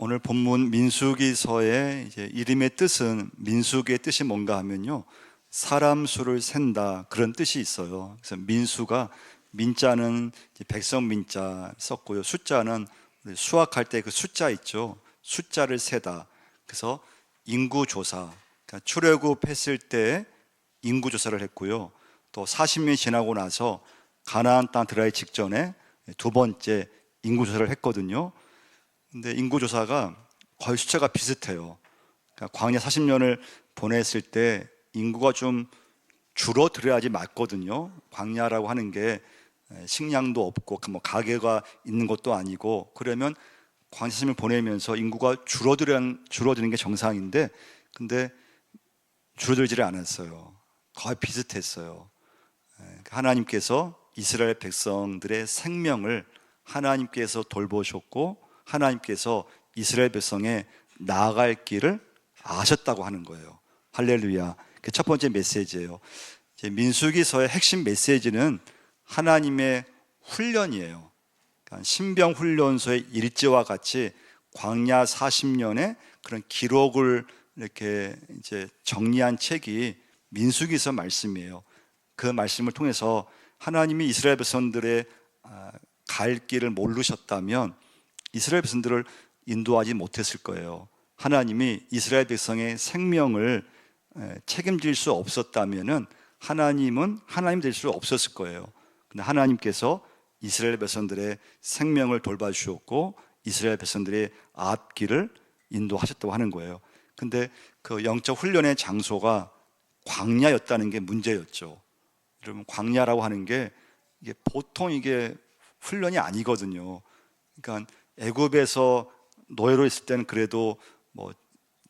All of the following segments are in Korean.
오늘 본문 민수기서의 이제 이름의 뜻은 민수기의 뜻이 뭔가 하면요, 사람 수를 센다 그런 뜻이 있어요. 그래서 민수가 민자는 이제 백성 민자 썼고요, 숫자는 우리 수학할 때 그 숫자 있죠, 숫자를 세다. 그래서 인구조사, 그러니까 출애굽했을 때 인구조사를 했고요, 또 40년이 지나고 나서 가나안 땅 들어가기 직전에 두 번째 인구조사를 했거든요. 근데 인구조사가 거의 숫자가 비슷해요. 그러니까 광야 40년을 보냈을 때 인구가 좀 줄어들어야지 맞거든요. 광야라고 하는 게 식량도 없고 뭐 가게가 있는 것도 아니고, 그러면 광야 40년을 보내면서 인구가 줄어드는 게 정상인데, 근데 줄어들지를 않았어요. 거의 비슷했어요. 하나님께서 이스라엘 백성들의 생명을 하나님께서 돌보셨고, 하나님께서 이스라엘 백성의 나아갈 길을 아셨다고 하는 거예요. 할렐루야. 그 첫 번째 메시지예요. 민수기서의 핵심 메시지는 하나님의 훈련이에요. 그러니까 신병훈련소의 일지와 같이 광야 40년의 그런 기록을 이렇게 이제 정리한 책이 민수기서 말씀이에요. 그 말씀을 통해서 하나님이 이스라엘 백성들의 갈 길을 모르셨다면 이스라엘 백성들을 인도하지 못했을 거예요. 하나님이 이스라엘 백성의 생명을 책임질 수 없었다면 하나님은 하나님 될 수 없었을 거예요. 근데 하나님께서 이스라엘 백성들의 생명을 돌봐주셨고 이스라엘 백성들의 앞길을 인도하셨다고 하는 거예요. 근데 그 영적 훈련의 장소가 광야였다는 게 문제였죠. 여러분, 광야라고 하는 게 이게 보통 이게 훈련이 아니거든요. 그러니까 애굽에서 노예로 있을 때는 그래도 뭐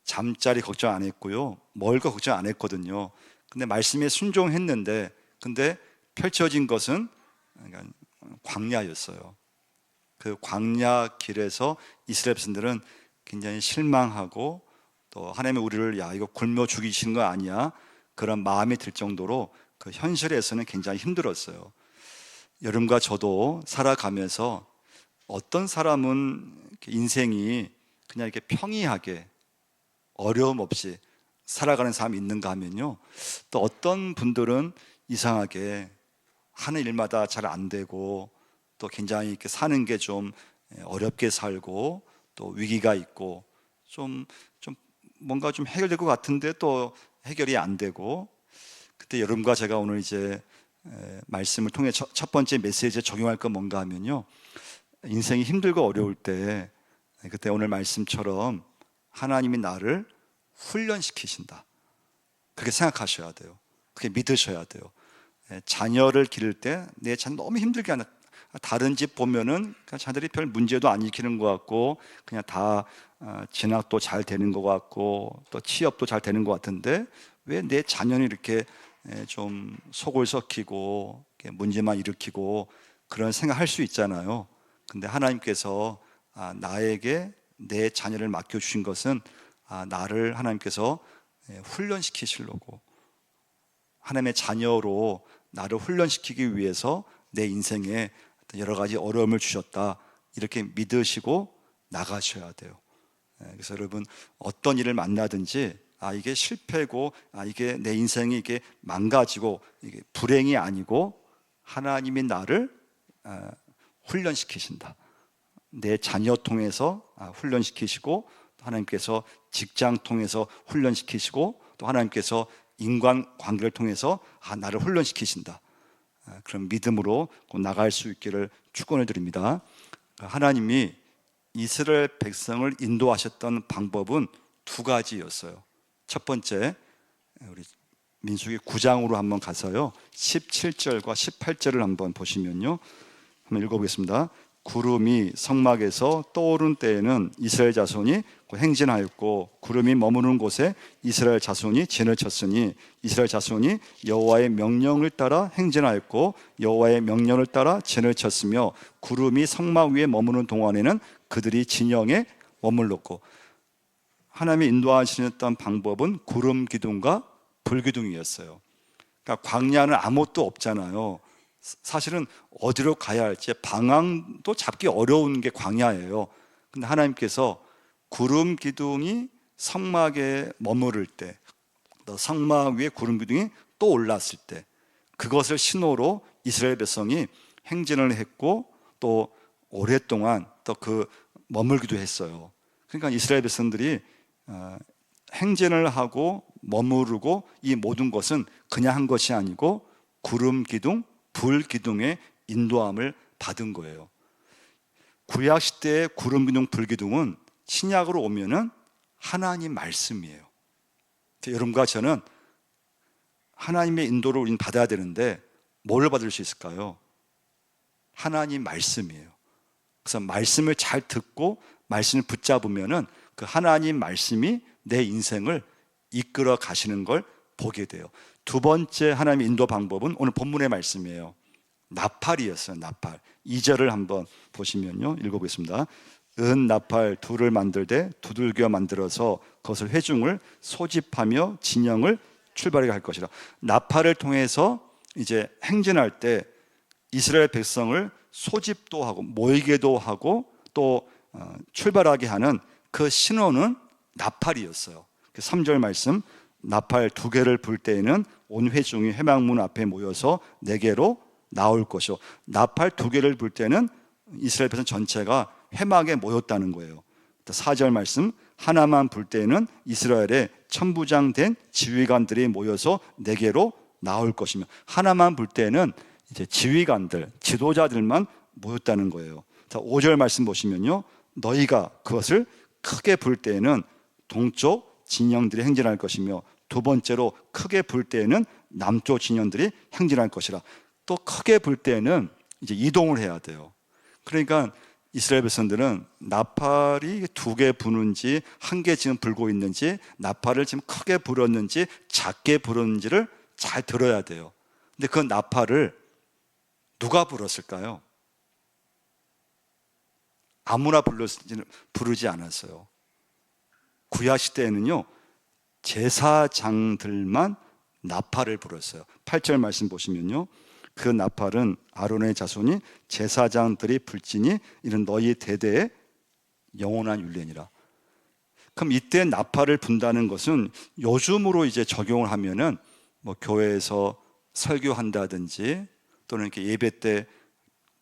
잠자리 걱정 안 했고요, 먹을 거 걱정 안 했거든요. 근데 말씀에 순종했는데, 근데 펼쳐진 것은 그러니까 광야였어요. 그 광야 길에서 이스라엘 백성들은 굉장히 실망하고, 또 하나님이 우리를 야 이거 굶어 죽이시는 거 아니야, 그런 마음이 들 정도로 그 현실에서는 굉장히 힘들었어요. 여러분과 저도 살아가면서 어떤 사람은 인생이 그냥 이렇게 평이하게 어려움 없이 살아가는 사람이 있는가 하면요, 또 어떤 분들은 이상하게 하는 일마다 잘 안 되고, 또 굉장히 이렇게 사는 게 좀 어렵게 살고, 또 위기가 있고, 좀 뭔가 좀 해결될 것 같은데 또 해결이 안 되고. 그때 여러분과 제가 오늘 이제 말씀을 통해 첫 번째 메시지에 적용할 건 뭔가 하면요, 인생이 힘들고 어려울 때 그때 오늘 말씀처럼 하나님이 나를 훈련시키신다, 그렇게 생각하셔야 돼요. 그렇게 믿으셔야 돼요. 자녀를 기를 때 내 자녀 너무 힘들게 하는, 다른 집 보면은 자녀들이 별 문제도 안 일으키는 것 같고 그냥 다 진학도 잘 되는 것 같고 또 취업도 잘 되는 것 같은데, 왜 내 자녀는 이렇게 좀 속을 썩히고 문제만 일으키고, 그런 생각할 수 있잖아요. 근데 하나님께서 나에게 내 자녀를 맡겨주신 것은 나를 하나님께서 훈련시키시려고, 하나님의 자녀로 나를 훈련시키기 위해서 내 인생에 여러 가지 어려움을 주셨다, 이렇게 믿으시고 나가셔야 돼요. 그래서 여러분, 어떤 일을 만나든지 이게 실패고 이게 내 인생이 이게 망가지고 이게 불행이 아니고 하나님이 나를 훈련시키신다. 내 자녀 통해서 훈련시키시고, 하나님께서 직장 통해서 훈련시키시고, 또 하나님께서 인간관계를 통해서 나를 훈련시키신다. 그런 믿음으로 나갈 수 있기를 축원을 드립니다. 하나님이 이스라엘 백성을 인도하셨던 방법은 두 가지였어요. 첫 번째, 우리 민수기 9장으로 한번 가서요, 17절과 18절을 한번 보시면요, 한번 읽어보겠습니다. 구름이 성막에서 떠오른 때에는 이스라엘 자손이 행진하였고, 구름이 머무는 곳에 이스라엘 자손이 진을 쳤으니 이스라엘 자손이 여호와의 명령을 따라 행진하였고 여호와의 명령을 따라 진을 쳤으며, 구름이 성막 위에 머무는 동안에는 그들이 진영에 머물렀고. 하나님이 인도하시는 방법은 구름 기둥과 불 기둥이었어요. 그러니까 광야는 아무것도 없잖아요. 사실은 어디로 가야 할지 방향도 잡기 어려운 게 광야예요. 근데 하나님께서 구름 기둥이 성막에 머무를 때, 또 성막 위에 구름 기둥이 또 올랐을 때, 그것을 신호로 이스라엘 백성이 행진을 했고 또 오랫동안 또 그 머물기도 했어요. 그러니까 이스라엘 백성들이 행진을 하고 머무르고 이 모든 것은 그냥 한 것이 아니고 구름 기둥, 불 기둥의 인도함을 받은 거예요. 구약 시대의 구름 기둥, 불 기둥은 신약으로 오면은 하나님 말씀이에요. 여러분과 저는 하나님의 인도를 우리는 받아야 되는데 뭘 받을 수 있을까요? 하나님 말씀이에요. 그래서 말씀을 잘 듣고 말씀을 붙잡으면은 그 하나님 말씀이 내 인생을 이끌어 가시는 걸 보게 돼요. 두 번째 하나님의 인도 방법은 오늘 본문의 말씀이에요. 나팔이었어요. 나팔. 2절을 한번 보시면요, 읽어보겠습니다. 은 나팔 둘을 만들되 두들겨 만들어서 그것을 회중을 소집하며 진영을 출발하게 할 것이라. 나팔을 통해서 이제 행진할 때 이스라엘 백성을 소집도 하고 모이게도 하고 또 출발하게 하는 그 신호는 나팔이었어요. 3절 말씀, 나팔 두 개를 불 때에는 온 회중이 회막문 앞에 모여서 내게로 나올 것이요. 나팔 두 개를 불 때는 이스라엘 백성 전체가 회막에 모였다는 거예요. 4절 말씀, 하나만 불 때에는 이스라엘의 천부장 된 지휘관들이 모여서 내게로 나올 것이며, 하나만 불 때에는 이제 지휘관들, 지도자들만 모였다는 거예요. 자, 5절 말씀 보시면요, 너희가 그것을 크게 불 때에는 동쪽 진영들이 행진할 것이며, 두 번째로 크게 불 때에는 남쪽 진영들이 행진할 것이라. 또 크게 불 때에는 이제 이동을 해야 돼요. 그러니까 이스라엘 백성들은 나팔이 두 개 부는지 한 개 지금 불고 있는지, 나팔을 지금 크게 불었는지 작게 불었는지를 잘 들어야 돼요. 근데 그 나팔을 누가 불었을까요? 아무나 부르지 않았어요. 구약 시대에는요, 제사장들만 나팔을 불었어요. 8절 말씀 보시면요, 그 나팔은 아론의 자손이 제사장들이 불지니 이는 너희 대대의 영원한 율례니라. 그럼 이때 나팔을 분다는 것은 요즘으로 이제 적용을 하면은 뭐 교회에서 설교한다든지 또는 이렇게 예배 때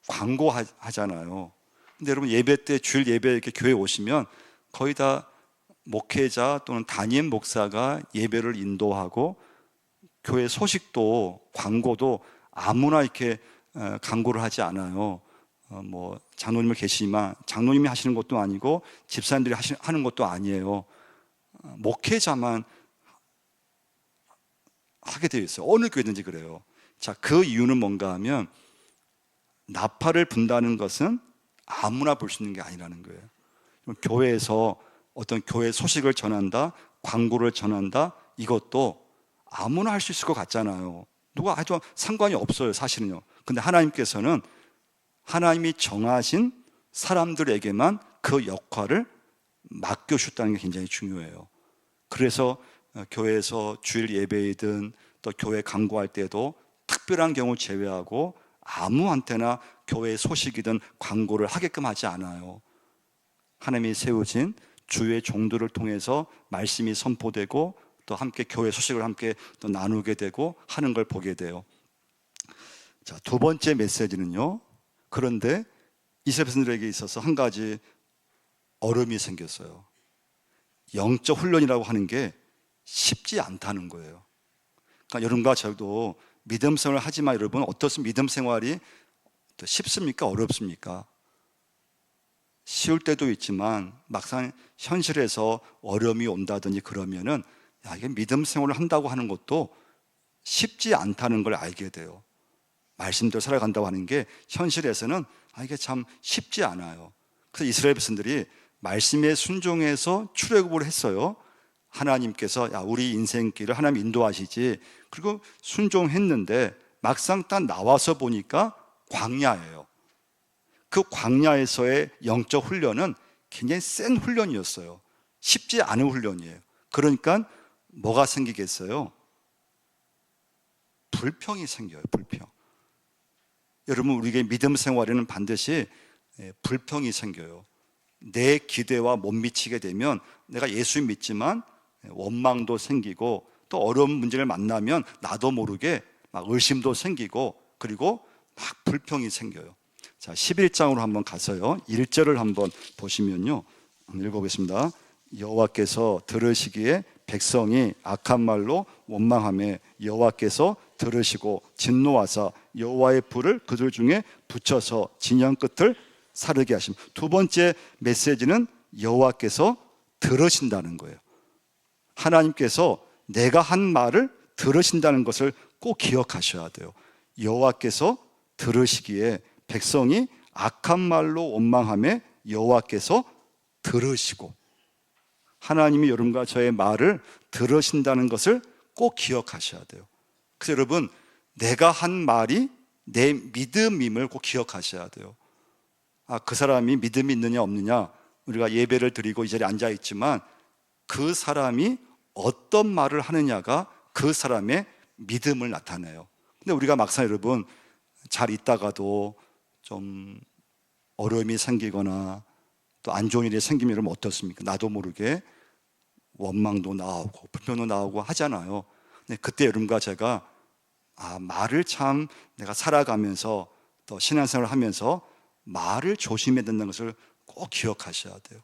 광고하잖아요. 근데 여러분, 예배 때 주일 예배 이렇게 교회 오시면 거의 다 목회자 또는 담임 목사가 예배를 인도하고 교회 소식도 광고도 아무나 이렇게 광고를 하지 않아요. 뭐 장로님을 계시지만 장로님이 하시는 것도 아니고 집사님들이 하는 것도 아니에요. 목회자만 하게 되어 있어요. 어느 교회든지 그래요. 자, 그 이유는 뭔가 하면 나팔을 분다는 것은 아무나 볼 수 있는 게 아니라는 거예요. 교회에서 어떤 교회 소식을 전한다, 광고를 전한다, 이것도 아무나 할 수 있을 것 같잖아요. 누가 아주 상관이 없어요, 사실은요. 근데 하나님께서는 하나님이 정하신 사람들에게만 그 역할을 맡겨주셨다는 게 굉장히 중요해요. 그래서 교회에서 주일 예배이든 또 교회 강구할 때도 특별한 경우 제외하고 아무한테나 교회 소식이든 광고를 하게끔 하지 않아요. 하나님이 세우신 주의 종들을 통해서 말씀이 선포되고 또 함께 교회 소식을 함께 또 나누게 되고 하는 걸 보게 돼요. 자, 두 번째 메시지는요, 그런데 이스라엘 백성들에게 있어서 한 가지 어려움이 생겼어요. 영적 훈련이라고 하는 게 쉽지 않다는 거예요. 그러니까 여러분과 저도 믿음 생활을 하지만 여러분, 어떻습니까? 믿음 생활이 쉽습니까? 어렵습니까? 쉬울 때도 있지만 막상 현실에서 어려움이 온다든지 그러면은, 야, 이게 믿음 생활을 한다고 하는 것도 쉽지 않다는 걸 알게 돼요. 말씀대로 살아간다고 하는 게 현실에서는 이게 참 쉽지 않아요. 그래서 이스라엘 백성들이 말씀에 순종해서 출애굽을 했어요. 하나님께서 야, 우리 인생길을 하나님 인도하시지. 그리고 순종했는데 막상 딱 나와서 보니까 광야예요. 그 광야에서의 영적 훈련은 굉장히 센 훈련이었어요. 쉽지 않은 훈련이에요. 그러니까 뭐가 생기겠어요? 불평이 생겨요. 불평. 여러분, 우리에게 믿음 생활에는 반드시 불평이 생겨요. 내 기대와 못 미치게 되면 내가 예수 믿지만 원망도 생기고, 또 어려운 문제를 만나면 나도 모르게 막 의심도 생기고, 그리고 막 불평이 생겨요. 자, 11장으로 한번 가서요, 1절을 한번 보시면요, 읽어보겠습니다. 여호와께서 들으시기에 백성이 악한 말로 원망하며 여호와께서 들으시고 진노하사 여호와의 불을 그들 중에 붙여서 진영 끝을 사르게 하심. 두 번째 메시지는 여호와께서 들으신다는 거예요. 하나님께서 내가 한 말을 들으신다는 것을 꼭 기억하셔야 돼요. 여호와께서 들으시기에 백성이 악한 말로 원망하며 여호와께서 들으시고, 하나님이 여러분과 저의 말을 들으신다는 것을 꼭 기억하셔야 돼요. 그래서 여러분, 내가 한 말이 내 믿음임을 꼭 기억하셔야 돼요. 그 사람이 믿음이 있느냐 없느냐, 우리가 예배를 드리고 이 자리에 앉아 있지만 그 사람이 어떤 말을 하느냐가 그 사람의 믿음을 나타내요. 근데 우리가 막상 여러분 잘 있다가도 좀 어려움이 생기거나 또 안 좋은 일이 생기면 여러분 어떻습니까? 나도 모르게 원망도 나오고 불평도 나오고 하잖아요. 근데 그때 여러분과 제가 말을 참 내가 살아가면서 또 신앙생활을 하면서 말을 조심해야 된다는 것을 꼭 기억하셔야 돼요.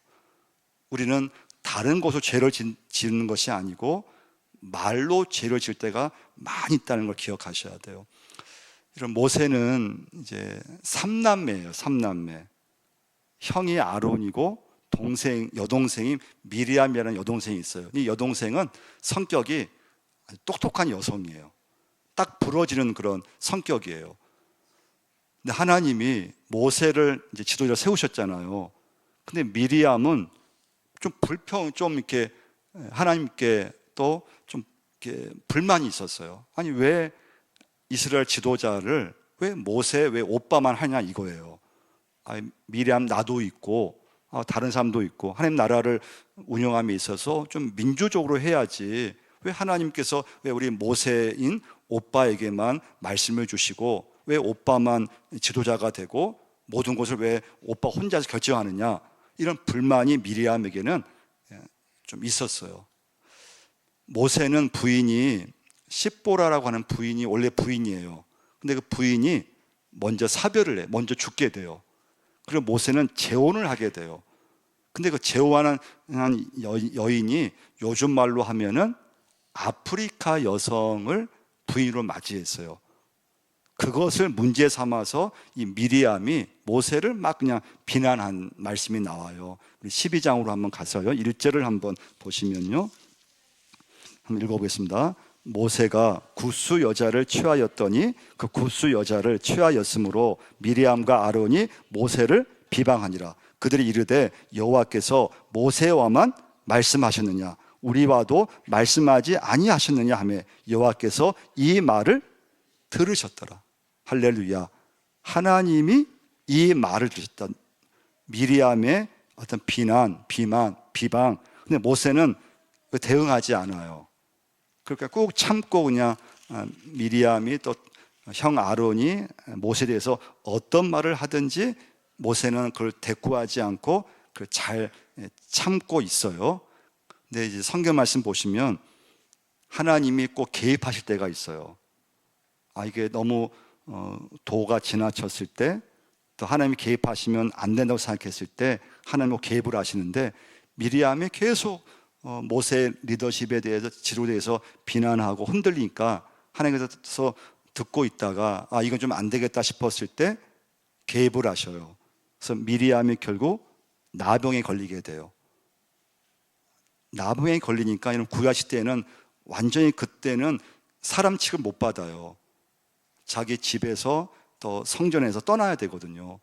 우리는 다른 곳으로 죄를 지는 것이 아니고 말로 죄를 지을 때가 많이 있다는 걸 기억하셔야 돼요. 이런 모세는 이제 3남매예요. 3남매. 형이 아론이고 여동생이 미리암이라는 여동생이 있어요. 이 여동생은 성격이 똑똑한 여성이에요. 딱 부러지는 그런 성격이에요. 근데 하나님이 모세를 이제 지도자로 세우셨잖아요. 근데 미리암은 좀 이렇게 하나님께 또 좀 이렇게 불만이 있었어요. 아니, 왜 이스라엘 지도자를 왜 모세, 왜 오빠만 하냐 이거예요. 미리암 나도 있고 다른 사람도 있고 하나님 나라를 운영함에 있어서 좀 민주적으로 해야지, 왜 하나님께서 왜 우리 모세인 오빠에게만 말씀을 주시고 왜 오빠만 지도자가 되고 모든 것을 왜 오빠 혼자서 결정하느냐, 이런 불만이 미리암에게는 좀 있었어요. 모세는 부인이 십보라라고 하는 부인이 원래 부인이에요. 근데 그 부인이 먼저 사별을 해, 먼저 죽게 돼요. 그리고 모세는 재혼을 하게 돼요. 근데 그 재혼한 여인이 요즘 말로 하면은 아프리카 여성을 부인으로 맞이했어요. 그것을 문제 삼아서 이 미리암이 모세를 막 그냥 비난한 말씀이 나와요. 12장으로 한번 가서요, 1절을 한번 보시면요, 한번 읽어보겠습니다. 모세가 굿수 여자를 취하였더니 그 굿수 여자를 취하였으므로 미리암과 아론이 모세를 비방하니라. 그들이 이르되 여호와께서 모세와만 말씀하셨느냐, 우리와도 말씀하지 아니하셨느냐 하며 여호와께서 이 말을 들으셨더라. 할렐루야. 하나님이 이 말을 들으셨다. 미리암의 어떤 비난, 비방. 근데 모세는 대응하지 않아요. 그러니까 꼭 참고 그냥 미리암이 또 형 아론이 모세에 대해서 어떤 말을 하든지 모세는 그걸 대꾸하지 않고 그걸 잘 참고 있어요. 근데 이제 성경 말씀 보시면 하나님이 꼭 개입하실 때가 있어요. 이게 너무 도가 지나쳤을 때, 또 하나님이 개입하시면 안 된다고 생각했을 때 하나님이 개입을 하시는데, 미리암이 계속 모세 리더십에 대해서, 지도에 대해서 비난하고 흔들리니까 하나님께서 듣고 있다가 이건 좀 안 되겠다 싶었을 때 개입을 하셔요. 그래서 미리암이 결국 나병에 걸리게 돼요. 나병에 걸리니까 이런 구약 시대에는 완전히, 그때는 사람 취급 못 받아요. 자기 집에서 또 성전에서 떠나야 되거든요.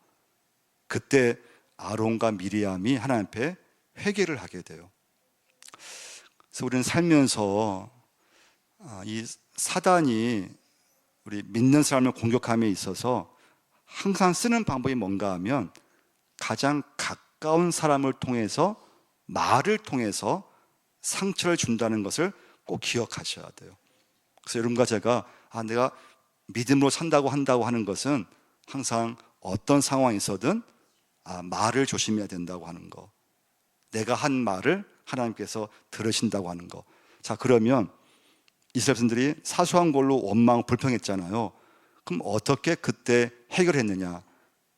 그때 아론과 미리암이 하나님 앞에 회개를 하게 돼요. 그래서 우리는 살면서 이 사단이 우리 믿는 사람을 공격함에 있어서 항상 쓰는 방법이 뭔가 하면 가장 가까운 사람을 통해서, 말을 통해서 상처를 준다는 것을 꼭 기억하셔야 돼요. 그래서 여러분과 제가 내가 믿음으로 산다고 한다고 하는 것은 항상 어떤 상황에서든 말을 조심해야 된다고 하는 거. 내가 한 말을 하나님께서 들으신다고 하는 거. 자, 그러면 이스라엘 백성들이 사소한 걸로 원망 불평했잖아요. 그럼 어떻게 그때 해결했느냐?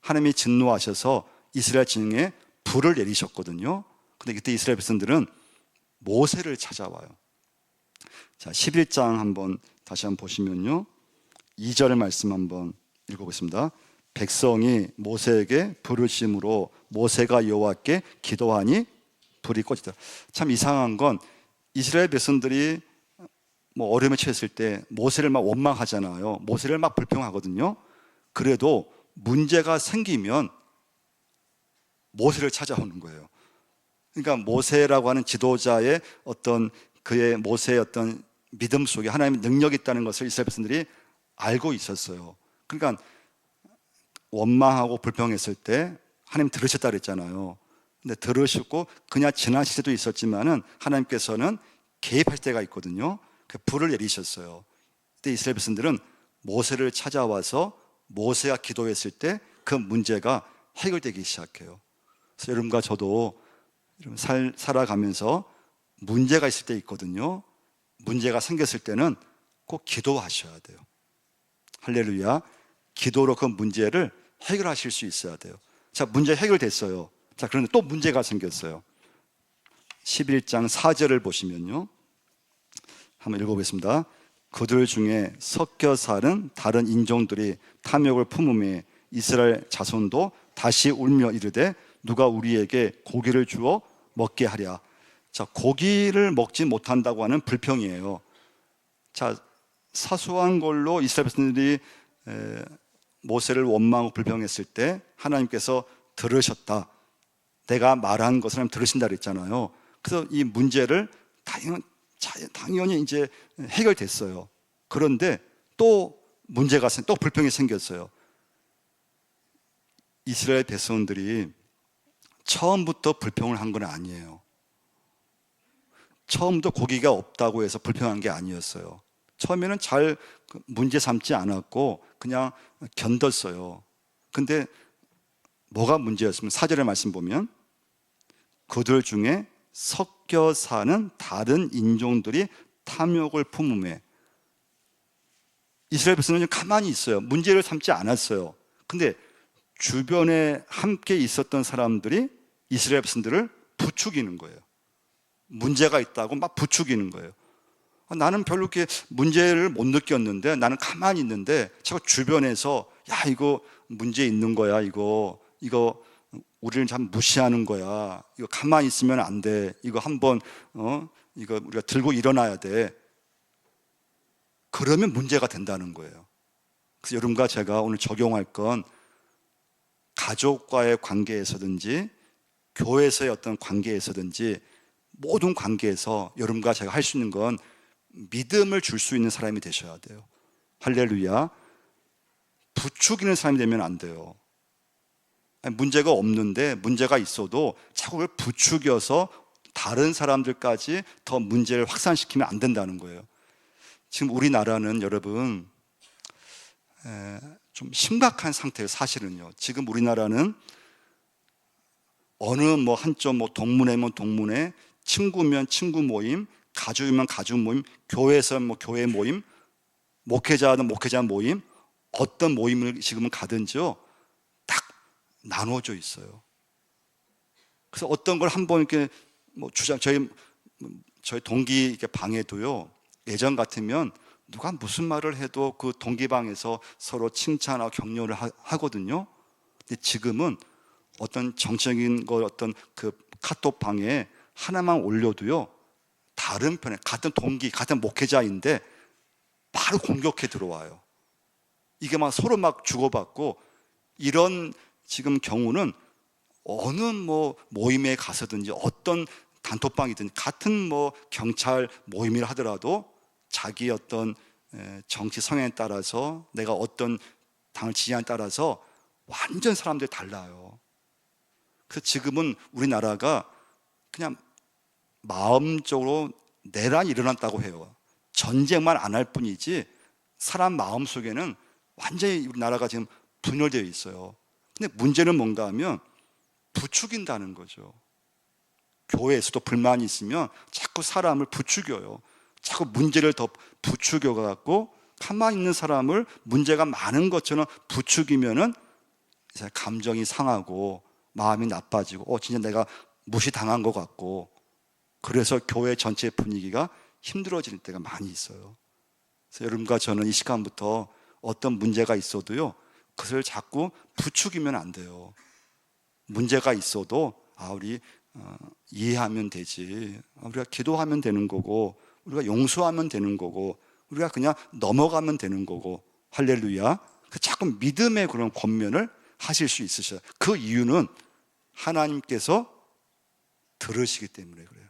하나님이 진노하셔서 이스라엘 진영에 불을 내리셨거든요. 근데 그때 이스라엘 백성들은 모세를 찾아와요. 자, 11장 한번 다시 한번 보시면요, 2절의 말씀 한번 읽어보겠습니다. 백성이 모세에게 부르심으로 모세가 여호와께 기도하니 불이 꺼지더라. 참 이상한 건 이스라엘 백성들이 어려움에 처했을 때 모세를 막 원망하잖아요. 모세를 막 불평하거든요. 그래도 문제가 생기면 모세를 찾아오는 거예요. 그러니까 모세라고 하는 지도자의 어떤 그의 모세의 어떤 믿음 속에 하나님의 능력이 있다는 것을 이스라엘 백성들이 알고 있었어요. 그러니까 원망하고 불평했을 때 하나님 들으셨다 그랬잖아요. 근데 들으시고 그냥 지나실 때도 있었지만은 하나님께서는 개입할 때가 있거든요. 불을 내리셨어요. 그때 이스라엘 백성들은 모세를 찾아와서 모세가 기도했을 때 그 문제가 해결되기 시작해요. 그래서 여러분과 저도 살아가면서 문제가 있을 때 있거든요. 문제가 생겼을 때는 꼭 기도하셔야 돼요. 할렐루야. 기도로 그 문제를 해결하실 수 있어야 돼요. 자, 문제 해결됐어요. 자, 그런데 또 문제가 생겼어요. 11장 4절을 보시면요, 한번 읽어보겠습니다. 그들 중에 섞여 사는 다른 인종들이 탐욕을 품음에 이스라엘 자손도 다시 울며 이르되 누가 우리에게 고기를 주어 먹게 하랴. 자, 고기를 먹지 못한다고 하는 불평이에요. 자, 사소한 걸로 이스라엘 백성들이 모세를 원망하고 불평했을 때 하나님께서 들으셨다. 내가 말한 것을 하나님 들으신다 그랬잖아요. 그래서 이 문제를 당연히 이제 해결됐어요. 그런데 또 문제가 또 불평이 생겼어요. 이스라엘 백성들이 처음부터 불평을 한 건 아니에요. 처음부터 고기가 없다고 해서 불평한 게 아니었어요. 처음에는 잘 문제 삼지 않았고 그냥 견뎠어요. 근데 뭐가 문제였으면 4절의 말씀 보면 그들 중에 섞여 사는 다른 인종들이 탐욕을 품음에, 이스라엘 백성은 가만히 있어요. 문제를 삼지 않았어요. 근데 주변에 함께 있었던 사람들이 이스라엘 백성들을 부추기는 거예요. 문제가 있다고 막 부추기는 거예요. 나는 별로 이렇게 문제를 못 느꼈는데, 나는 가만히 있는데 자꾸 주변에서 야, 이거 문제 있는 거야, 이거 우리를 참 무시하는 거야, 이거 가만히 있으면 안 돼, 이거 한번 이거 우리가 들고 일어나야 돼. 그러면 문제가 된다는 거예요. 그래서 여러분과 제가 오늘 적용할 건 가족과의 관계에서든지 교회에서의 어떤 관계에서든지 모든 관계에서 여러분과 제가 할 수 있는 건 믿음을 줄 수 있는 사람이 되셔야 돼요. 할렐루야. 부추기는 사람이 되면 안 돼요. 문제가 없는데 문제가 있어도 자꾸 그걸 부추겨서 다른 사람들까지 더 문제를 확산시키면 안 된다는 거예요. 지금 우리나라는 여러분 좀 심각한 상태예요. 사실은요. 지금 우리나라는 어느 한쪽 동문회면 동문회, 친구면 친구 모임, 가족이면 가족 모임, 교회에서는 교회 모임, 목회자는 목회자 모임, 어떤 모임을 지금은 가든지요, 딱 나눠져 있어요. 그래서 어떤 걸 한번 이렇게 저희 동기 이렇게 방에도요, 예전 같으면 누가 무슨 말을 해도 그 동기방에서 서로 칭찬하고 격려를 하거든요. 근데 지금은 어떤 정적인 거 어떤 그 카톡방에 하나만 올려도요, 다른 편에 같은 동기, 같은 목회자인데 바로 공격해 들어와요. 이게 막 서로 막 주고받고, 이런 지금 경우는 어느 모임에 가서든지 어떤 단톡방이든 같은 경찰 모임이라 하더라도 자기 어떤 정치 성향에 따라서, 내가 어떤 당을 지지하냐에 따라서 완전 사람들이 달라요. 그래서 지금은 우리나라가 그냥 마음적으로 내란이 일어났다고 해요. 전쟁만 안 할 뿐이지 사람 마음속에는 완전히 우리나라가 지금 분열되어 있어요. 근데 문제는 뭔가 하면 부추긴다는 거죠. 교회에서도 불만이 있으면 자꾸 사람을 부추겨요. 자꾸 문제를 더 부추겨 갖고 가만히 있는 사람을 문제가 많은 것처럼 부추기면은 감정이 상하고 마음이 나빠지고 진짜 내가 무시당한 것 같고, 그래서 교회 전체 분위기가 힘들어지는 때가 많이 있어요. 그래서 여러분과 저는 이 시간부터 어떤 문제가 있어도요, 그것을 자꾸 부추기면 안 돼요. 문제가 있어도 우리 이해하면 되지, 우리가 기도하면 되는 거고, 우리가 용서하면 되는 거고, 우리가 그냥 넘어가면 되는 거고, 할렐루야. 자꾸 믿음의 그런 권면을 하실 수 있으셔요. 그 이유는 하나님께서 들으시기 때문에 그래요.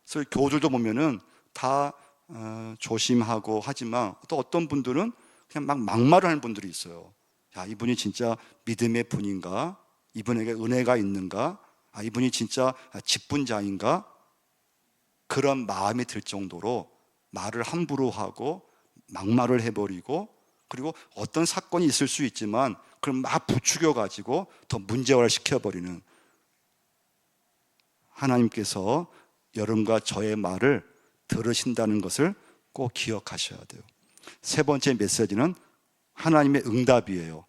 그래서 교우들도 보면은 다 조심하고 하지만, 또 어떤 분들은 그냥 막 막말을 하는 분들이 있어요. 야, 이분이 진짜 믿음의 분인가? 이분에게 은혜가 있는가? 이분이 진짜 직분자인가? 그런 마음이 들 정도로 말을 함부로 하고 막말을 해버리고, 그리고 어떤 사건이 있을 수 있지만 그걸 막 부추겨가지고 더 문제화를 시켜버리는, 하나님께서 여러분과 저의 말을 들으신다는 것을 꼭 기억하셔야 돼요. 세 번째 메시지는 하나님의 응답이에요.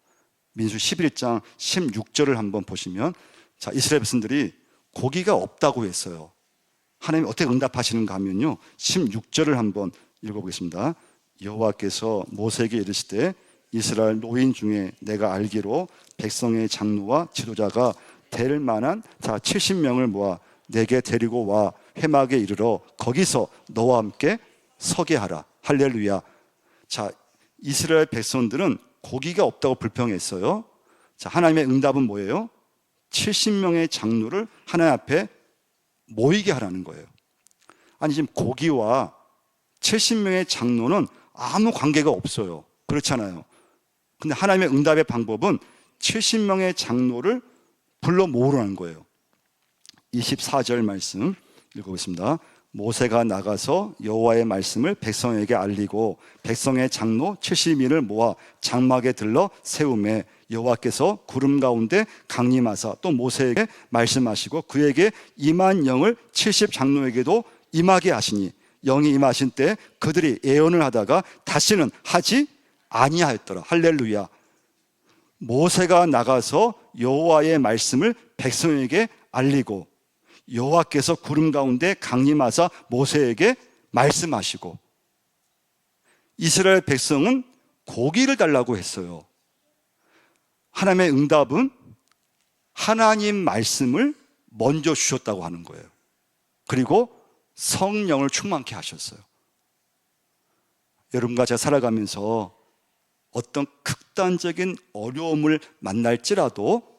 민수 11장 16절을 한번 보시면, 자, 이스라엘 백성들이 고기가 없다고 했어요. 하나님이 어떻게 응답하시는가 하면요, 16절을 한번 읽어보겠습니다. 여호와께서 모세에게 이르시되 이스라엘 노인 중에 내가 알기로 백성의 장로와 지도자가 될 만한 자 70명을 모아 내게 데리고 와 회막에 이르러 거기서 너와 함께 서게 하라. 할렐루야. 자, 이스라엘 백성들은 고기가 없다고 불평했어요. 자, 하나님의 응답은 뭐예요? 70명의 장로를 하나님 앞에 모이게 하라는 거예요. 아니, 지금 고기와 70명의 장로는 아무 관계가 없어요. 그렇잖아요. 근데 하나님의 응답의 방법은 70명의 장로를 불러 모으라는 거예요. 24절 말씀 읽어보겠습니다. 모세가 나가서 여호와의 말씀을 백성에게 알리고 백성의 장로 70인을 모아 장막에 들러 세우매 여호와께서 구름 가운데 강림하사 또 모세에게 말씀하시고 그에게 임한 영을 70 장로에게도 임하게 하시니 영이 임하신 때 그들이 예언을 하다가 다시는 하지 아니하였더라. 할렐루야. 모세가 나가서 여호와의 말씀을 백성에게 알리고 여호와께서 구름 가운데 강림하사 모세에게 말씀하시고, 이스라엘 백성은 고기를 달라고 했어요. 하나님의 응답은 하나님 말씀을 먼저 주셨다고 하는 거예요. 그리고 성령을 충만케 하셨어요. 여러분과 제가 살아가면서 어떤 극단적인 어려움을 만날지라도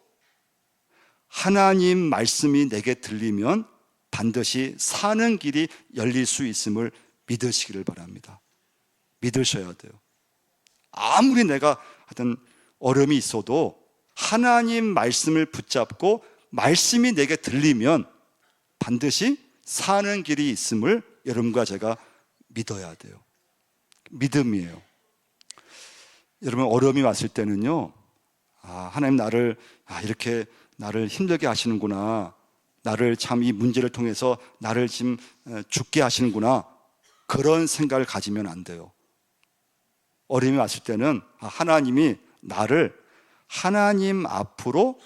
하나님 말씀이 내게 들리면 반드시 사는 길이 열릴 수 있음을 믿으시기를 바랍니다. 믿으셔야 돼요. 아무리 내가 하여튼 어려움이 있어도 하나님 말씀을 붙잡고 말씀이 내게 들리면 반드시 사는 길이 있음을 여러분과 제가 믿어야 돼요. 믿음이에요. 여러분, 어려움이 왔을 때는요, 하나님 나를 이렇게 나를 힘들게 하시는구나, 나를 참 이 문제를 통해서 나를 지금 죽게 하시는구나, 그런 생각을 가지면 안 돼요. 어려움이 왔을 때는 하나님이 나를 하나님 앞으로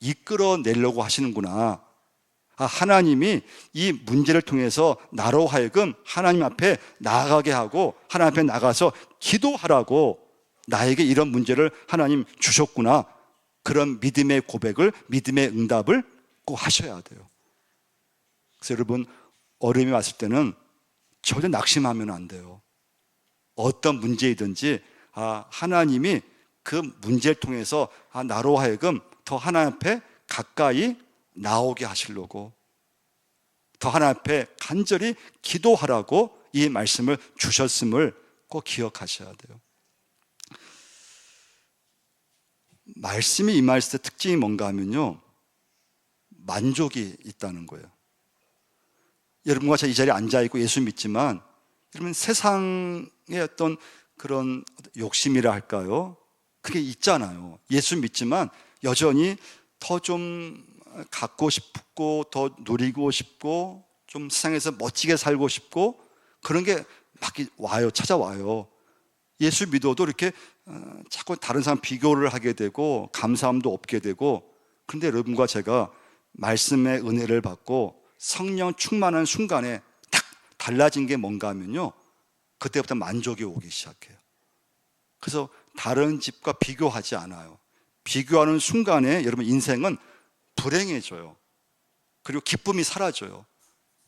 이끌어내려고 하시는구나, 하나님이 이 문제를 통해서 나로 하여금 하나님 앞에 나아가게 하고 하나님 앞에 나가서 기도하라고 나에게 이런 문제를 하나님 주셨구나, 그런 믿음의 고백을, 믿음의 응답을 꼭 하셔야 돼요. 그래서 여러분, 어려움이 왔을 때는 절대 낙심하면 안 돼요. 어떤 문제이든지 하나님이 그 문제를 통해서 나로 하여금 더 하나님 앞에 가까이 나오게 하시려고, 더 하나님 앞에 간절히 기도하라고 이 말씀을 주셨음을 꼭 기억하셔야 돼요. 말씀이 임했을 때 특징이 뭔가 하면요, 만족이 있다는 거예요. 여러분과 제가 이 자리에 앉아있고 예수 믿지만, 여러분 세상의 어떤 그런 욕심이라 할까요? 그게 있잖아요. 예수 믿지만 여전히 더 좀 갖고 싶고 더 누리고 싶고 좀 세상에서 멋지게 살고 싶고 그런 게 막 와요. 찾아와요. 예수 믿어도 이렇게 자꾸 다른 사람 비교를 하게 되고 감사함도 없게 되고, 그런데 여러분과 제가 말씀의 은혜를 받고 성령 충만한 순간에 딱 달라진 게 뭔가 하면요, 그때부터 만족이 오기 시작해요. 그래서 다른 집과 비교하지 않아요. 비교하는 순간에 여러분 인생은 불행해져요. 그리고 기쁨이 사라져요.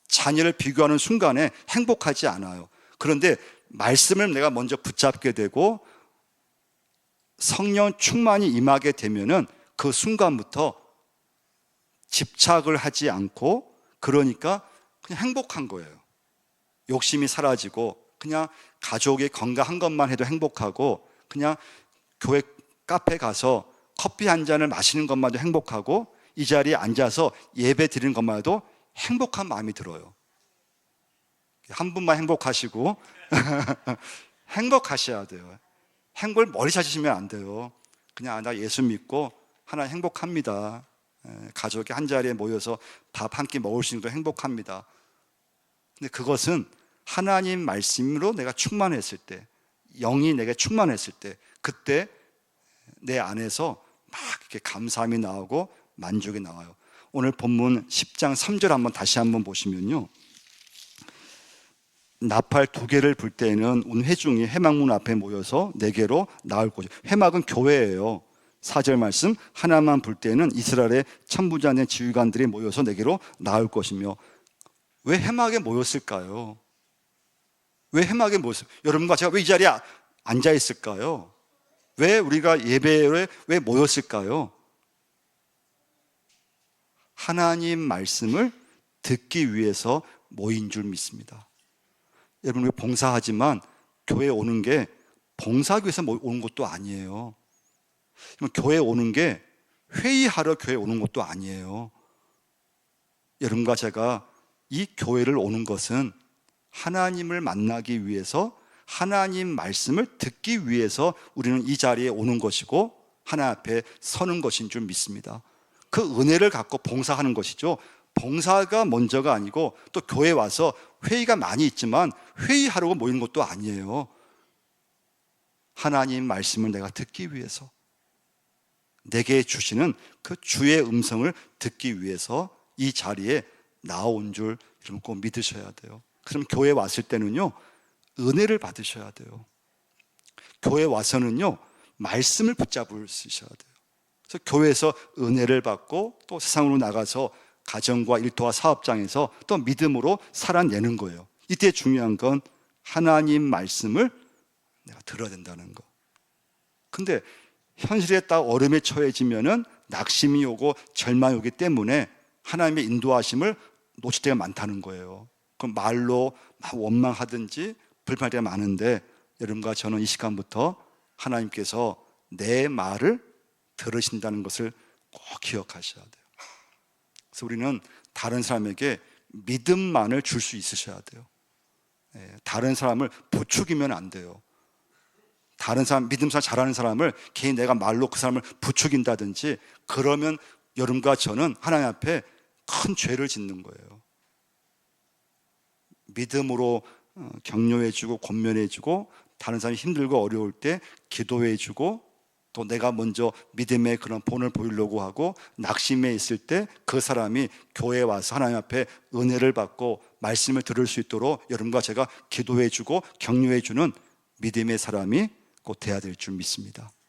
자녀를 비교하는 순간에 행복하지 않아요. 그런데 말씀을 내가 먼저 붙잡게 되고 성령 충만이 임하게 되면은 그 순간부터 집착을 하지 않고, 그러니까 그냥 행복한 거예요. 욕심이 사라지고 그냥 가족이 건강한 것만 해도 행복하고, 그냥 교회 카페 가서 커피 한 잔을 마시는 것만도 행복하고, 이 자리에 앉아서 예배 드리는 것만 해도 행복한 마음이 들어요. 한 분만 행복하시고 행복하셔야 돼요. 행복을 머리 찾으시면 안 돼요. 그냥 나 예수 믿고 하나님 행복합니다. 가족이 한 자리에 모여서 밥 한 끼 먹을 수 있는 것도 행복합니다. 근데 그것은 하나님 말씀으로 내가 충만했을 때, 영이 내게 충만했을 때, 그때 내 안에서 막 이렇게 감사함이 나오고 만족이 나와요. 오늘 본문 10장 3절 한번 다시 한번 보시면요, 나팔 2개를 불 때에는 온 회중이 회막문 앞에 모여서 내게로 나올 것이요. 회막은 교회예요. 4절 말씀, 하나만 불 때에는 이스라엘의 천부장의 지휘관들이 모여서 내게로 나올 것이며. 왜 회막에 모였을까요? 왜 회막에 모였을까요? 여러분과 제가 왜 이 자리에 앉아 있을까요? 왜 우리가 예배에 왜 모였을까요? 하나님 말씀을 듣기 위해서 모인 줄 믿습니다. 여러분, 우리 봉사하지만 교회에 오는 게 봉사하기 위해서 오는 것도 아니에요. 교회에 오는 게 회의하러 교회에 오는 것도 아니에요. 여러분과 제가 이 교회를 오는 것은 하나님을 만나기 위해서, 하나님 말씀을 듣기 위해서 우리는 이 자리에 오는 것이고 하나님 앞에 서는 것인 줄 믿습니다. 그 은혜를 갖고 봉사하는 것이죠. 봉사가 먼저가 아니고, 또 교회 와서 회의가 많이 있지만 회의하려고 모이는 것도 아니에요. 하나님 말씀을 내가 듣기 위해서, 내게 주시는 그 주의 음성을 듣기 위해서 이 자리에 나온 줄 여러분 꼭 믿으셔야 돼요. 그럼 교회 왔을 때는요, 은혜를 받으셔야 돼요. 교회 와서는요, 말씀을 붙잡을 수 있어야 돼요. 그래서 교회에서 은혜를 받고 또 세상으로 나가서 가정과 일터와 사업장에서 또 믿음으로 살아내는 거예요. 이때 중요한 건 하나님 말씀을 내가 들어야 된다는 거. 근데 현실에 딱 얼음에 처해지면은 낙심이 오고 절망이 오기 때문에 하나님의 인도하심을 놓칠 때가 많다는 거예요. 그럼 말로 막 원망하든지 불편할 때가 많은데, 여러분과 저는 이 시간부터 하나님께서 내 말을 들으신다는 것을 꼭 기억하셔야 돼요. 그래서 우리는 다른 사람에게 믿음만을 줄 수 있으셔야 돼요. 다른 사람을 부추기면 안 돼요. 다른 사람, 믿음사 잘하는 사람을 괜히 내가 말로 그 사람을 부추긴다든지 그러면 여러분과 저는 하나님 앞에 큰 죄를 짓는 거예요. 믿음으로 격려해주고 권면해주고, 다른 사람이 힘들고 어려울 때 기도해주고, 또 내가 먼저 믿음의 그런 본을 보이려고 하고 낙심해 있을 때 그 사람이 교회에 와서 하나님 앞에 은혜를 받고 말씀을 들을 수 있도록 여러분과 제가 기도해주고 격려해주는 믿음의 사람이 꼭 돼야 될 줄 믿습니다.